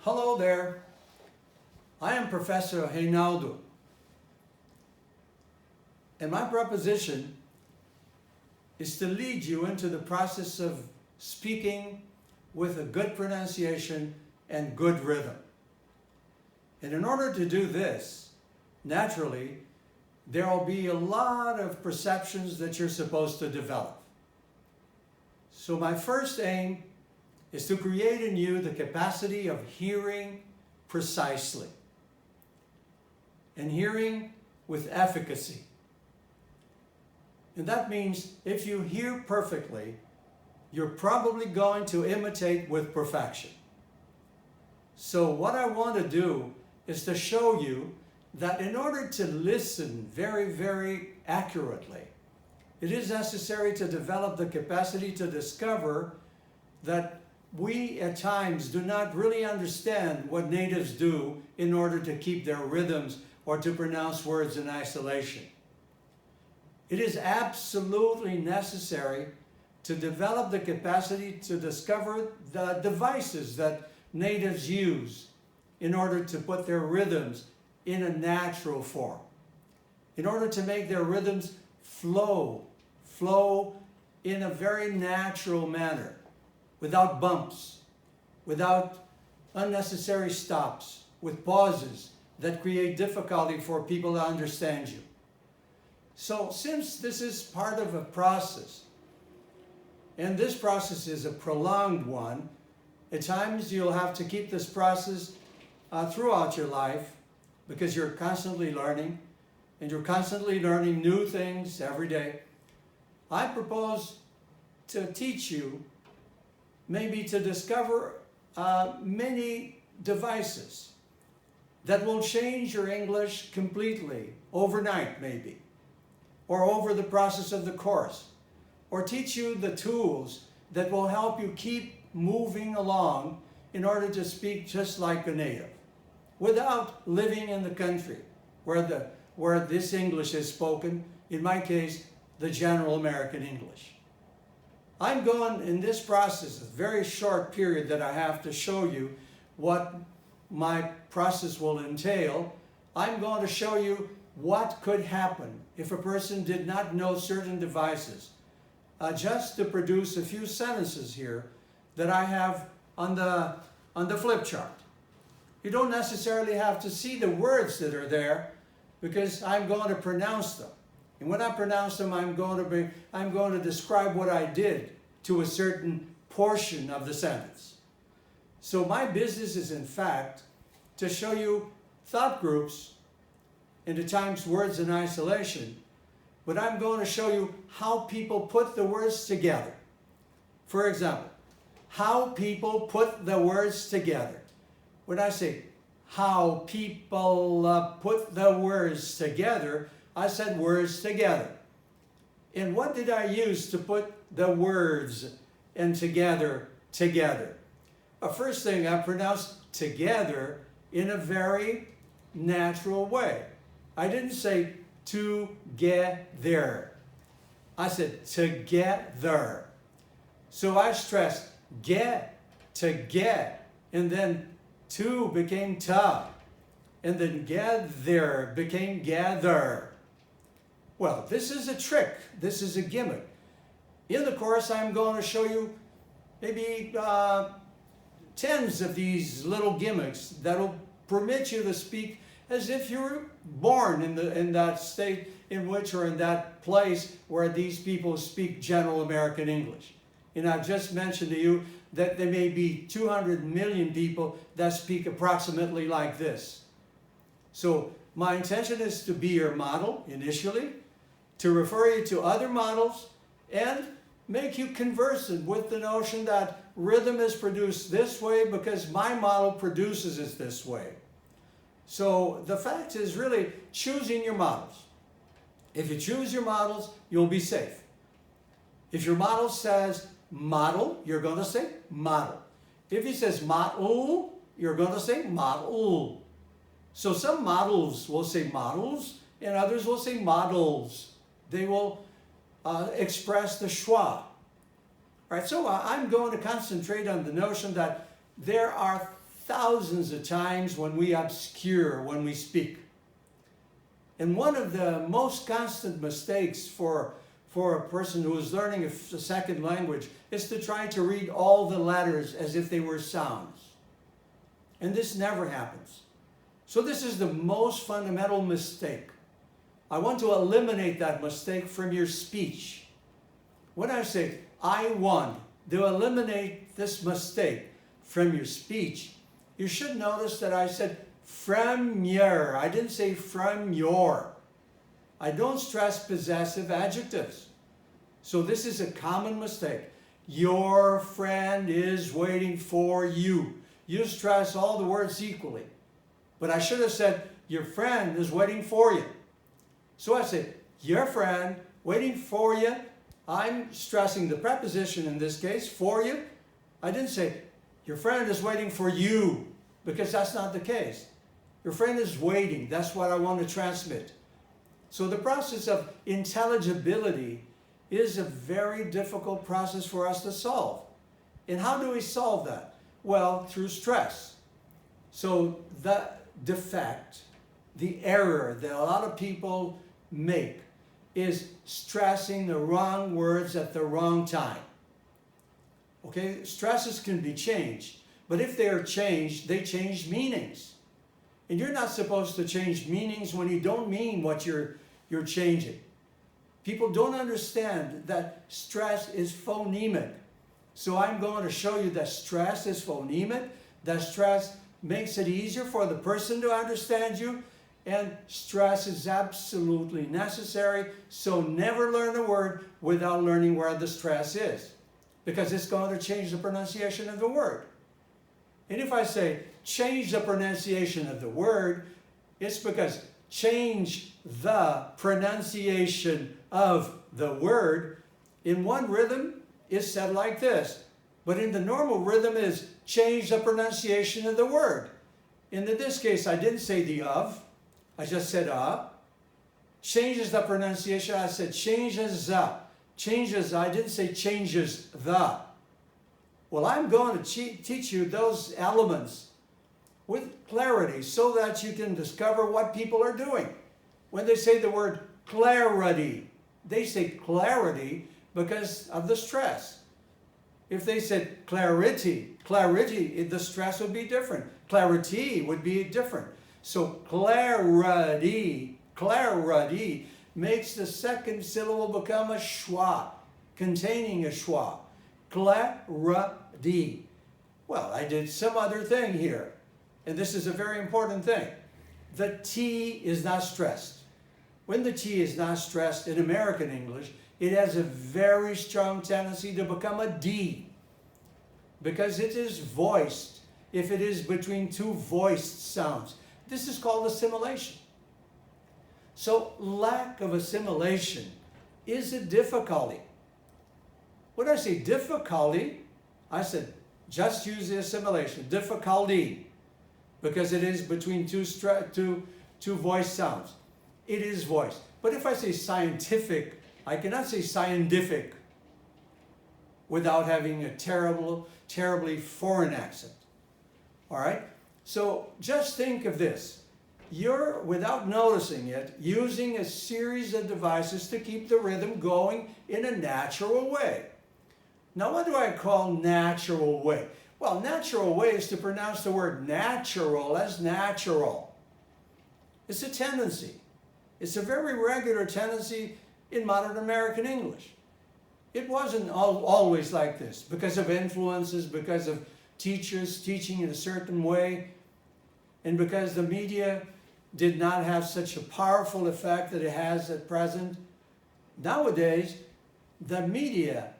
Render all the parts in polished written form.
Hello there. I am Professor Reynaldo. And my proposition is to lead you into the process of speaking with a good pronunciation and good rhythm. And in order to do this, naturally, there will be a lot of perceptions that you're supposed to develop. So my first aim is to create in you the capacity of hearing precisely and hearing with efficacy. And that means if you hear perfectly, you're probably going to imitate with perfection. So what I want to do is to show you that in order to listen very, very accurately, it is necessary to develop the capacity to discover that we at times do not really understand what natives do in order to keep their rhythms or to pronounce words in isolation. It is absolutely necessary to develop the capacity to discover the devices that natives use in order to put their rhythms in a natural form, in order to make their rhythms flow in a very natural manner, without bumps, without unnecessary stops, with pauses that create difficulty for people to understand you. So since this is part of a process, and this process is a prolonged one, at times you'll have to keep this process throughout your life because you're constantly learning, and you're constantly learning new things every day. I propose to teach you maybe to discover many devices that will change your English completely, overnight maybe, or over the process of the course, or teach you the tools that will help you keep moving along in order to speak just like a native, without living in the country where this English is spoken, in my case, the general American English. I'm going in this process, a very short period that I have to show you what my process will entail. I'm going to show you what could happen if a person did not know certain devices. Just to produce a few sentences here that I have on the flip chart. You don't necessarily have to see the words that are there because I'm going to pronounce them. And when I pronounce them, I'm going to describe what I did to a certain portion of the sentence. So my business is in fact to show you thought groups and at times words in isolation, but I'm going to show you how people put the words together. For example, how people put the words together. When I say how people put the words together, I said words together. And what did I use to put the words and together? First thing, I pronounced together in a very natural way. I didn't say together. I said together. So I stressed get, to get, and then to became ta, and then gather became gather. Well, this is a trick. This is a gimmick. In the course, I'm going to show you maybe tens of these little gimmicks that will permit you to speak as if you were born in that state in which, or in that place where these people speak general American English. And I've just mentioned to you that there may be 200 million people that speak approximately like this. So my intention is to be your model initially, to refer you to other models, and make you conversant with the notion that rhythm is produced this way because my model produces it this way. So the fact is really choosing your models. If you choose your models, you'll be safe. If your model says model, you're going to say model. If it says model, you're going to say model. So some models will say models and others will say models. They will express the schwa. All right, so I'm going to concentrate on the notion that there are thousands of times when we obscure when we speak. And one of the most constant mistakes for a person who is learning a second language is to try to read all the letters as if they were sounds. And this never happens. So this is the most fundamental mistake. I want to eliminate that mistake from your speech. When I say, I want to eliminate this mistake from your speech, you should notice that I said from your. I didn't say from your. I don't stress possessive adjectives. So this is a common mistake. Your friend is waiting for you. You stress all the words equally. But I should have said, your friend is waiting for you. So I say, your friend waiting for you. I'm stressing the preposition in this case, for you. I didn't say, your friend is waiting for you, because that's not the case. Your friend is waiting. That's what I want to transmit. So the process of intelligibility is a very difficult process for us to solve. And how do we solve that? Well, through stress. So the defect, the error that a lot of people make is stressing the wrong words at the wrong time. Okay, stresses can be changed, but if they are changed, they change meanings. And you're not supposed to change meanings when you don't mean what you're changing. People don't understand that stress is phonemic. So I'm going to show you that stress is phonemic, that stress makes it easier for the person to understand you, and stress is absolutely necessary. So never learn a word without learning where the stress is, because it's going to change the pronunciation of the word. And if I say change the pronunciation of the word, it's because change the pronunciation of the word in one rhythm is said like this. But in the normal rhythm is change the pronunciation of the word. In this case, I didn't say the of. I just said changes the pronunciation. I said changes the. Changes, I didn't say changes the. Well, I'm going to teach you those elements with clarity so that you can discover what people are doing. When they say the word clarity, they say clarity because of the stress. If they said clarity, the stress would be different. Clarity would be different. So clarity makes the second syllable become a schwa, containing a schwa. Clarity. Well, I did some other thing here, and this is a very important thing. The T is not stressed. When the T is not stressed in American English, it has a very strong tendency to become a D, because it is voiced if it is between two voiced sounds. This is called assimilation. So lack of assimilation is a difficulty. When I say difficulty, I said just use the assimilation. Difficulty, because it is between two voice sounds. It is voiced. But if I say scientific, I cannot say scientific without having a terribly foreign accent. All right? So just think of this. You're, without noticing it, using a series of devices to keep the rhythm going in a natural way. Now, what do I call natural way? Well, natural way is to pronounce the word natural as natural. It's a tendency. It's a very regular tendency in modern American English. It wasn't always like this because of influences, because of teachers teaching in a certain way, and because the media did not have such a powerful effect that it has at present. Nowadays, the media,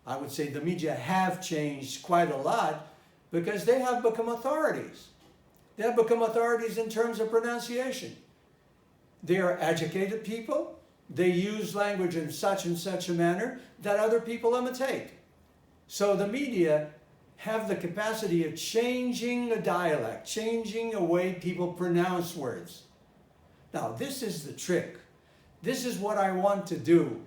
I would say the media have changed quite a lot because they have become authorities. They have become authorities in terms of pronunciation. They are educated people. They use language in such and such a manner that other people imitate. So the media have the capacity of changing a dialect, changing a way people pronounce words. Now, this is the trick. This is what I want to do.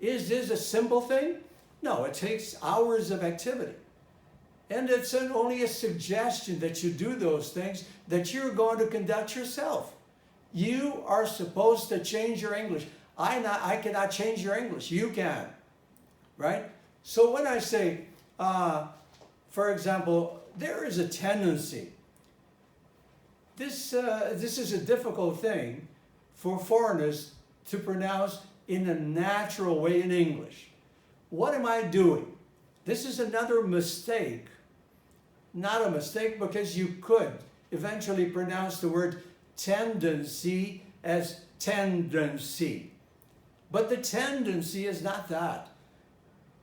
Is this a simple thing? No, it takes hours of activity. And it's only a suggestion that you do those things that you're going to conduct yourself. You are supposed to change your English. I cannot change your English. You can, right? So when I say, for example, there is a tendency. This is a difficult thing for foreigners to pronounce in a natural way in English. What am I doing? This is another mistake. Not a mistake, because you could eventually pronounce the word tendency as tendency. But the tendency is not that.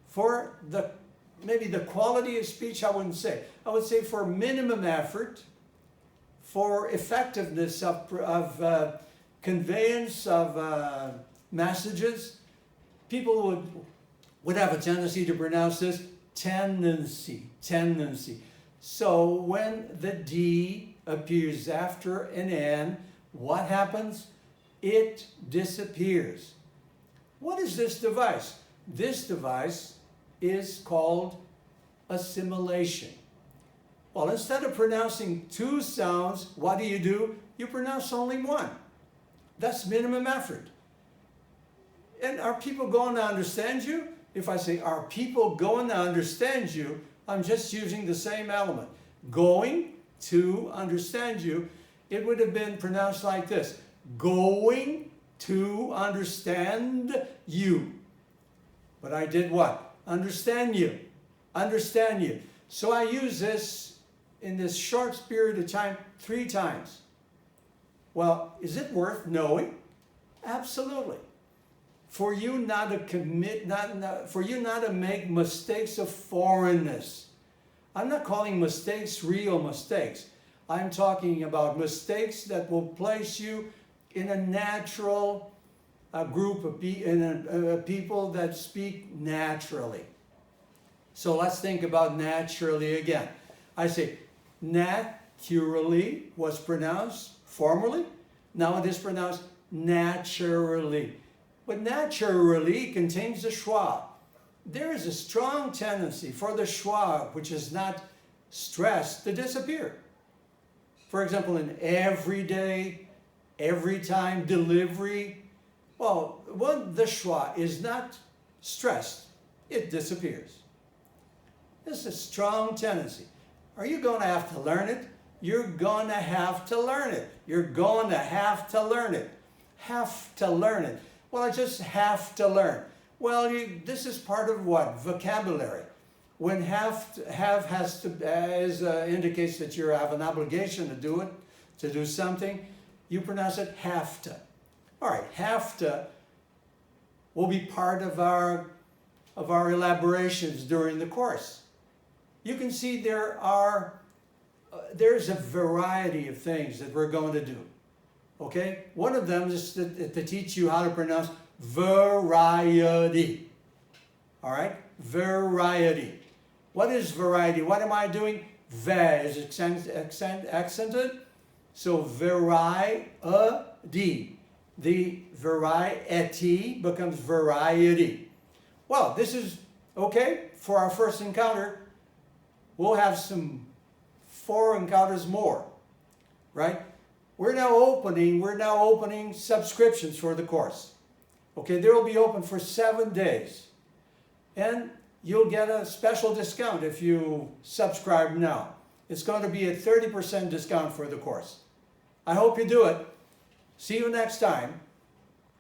For maybe the quality of speech, I wouldn't say. I would say for minimum effort, for effectiveness of conveyance of messages, people would have a tendency to pronounce this tendency, tendency. So when the D appears after an N, what happens? It disappears. What is this device? This device is called assimilation. Well, instead of pronouncing two sounds, what do? You pronounce only one. That's minimum effort. And are people going to understand you? If I say, are people going to understand you? I'm just using the same element. Going to understand you, it would have been pronounced like this. Going to understand you. But I did what? Understand you. Understand you. So I use this in this short period of time 3 times. Well, is it worth knowing? Absolutely. For you not to for you not to make mistakes of foreignness. I'm not calling mistakes real mistakes. I'm talking about mistakes that will place you in a natural group of people that speak naturally. So let's think about naturally again. I say naturally was pronounced formally. Now it is pronounced naturally. But naturally contains the schwa. There is a strong tendency for the schwa, which is not stressed, to disappear. For example, in everyday, every time, delivery, well, when the schwa is not stressed, it disappears. This is a strong tendency. Are you going to have to learn it? You're going to have to learn it. You're going to have to learn it. Have to learn it. Well, I just have to learn. Well, this is part of what? Vocabulary. When have has to indicates that you have an obligation to do it, to do something, you pronounce it have to. All right, have to will be part of our elaborations during the course. You can see there's a variety of things that we're going to do. Okay? One of them is to teach you how to pronounce variety. All right? Variety. What is variety? What am I doing? Va is accented. So variety. The variety becomes variety. Well, this is okay for our first encounter. We'll have some 4 encounters more. Right? We're now opening subscriptions for the course. Okay, they will be open for 7 days. And you'll get a special discount if you subscribe now. It's going to be a 30% discount for the course. I hope you do it. See you next time.